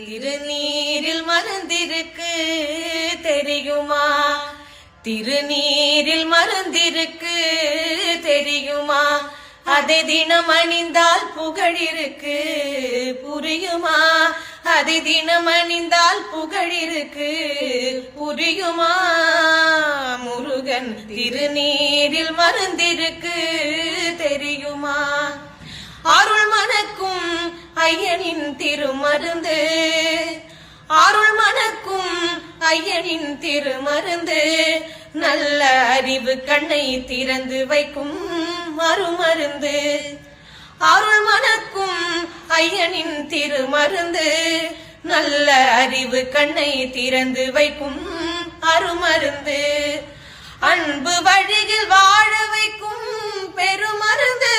திருநீரில் மருந்திருக்கு தெரியுமா? திருநீரில் மருந்திருக்கு தெரியுமா? அதை தினம் அணிந்தால் புகழிருக்கு புரியுமா? அதை தினம் அணிந்தால் புகழிருக்கு புரியுமா? முருகன் திருநீரில் மருந்திருக்கு தெரியுமா? அருள் மணக்கும் ஐயனின் திருமருந்து, அருள் மணக்கும் ஐயனின் திருமருந்து, நல்ல அறிவு கண்ணை திறந்து வைக்கும் மறுமருந்து. அருள் மணக்கும் ஐயனின் திருமருந்து, நல்ல அறிவு கண்ணை திறந்து வைக்கும் அருமருந்து. அன்பு வழியில் வாழ வைக்கும் பெருமருந்து,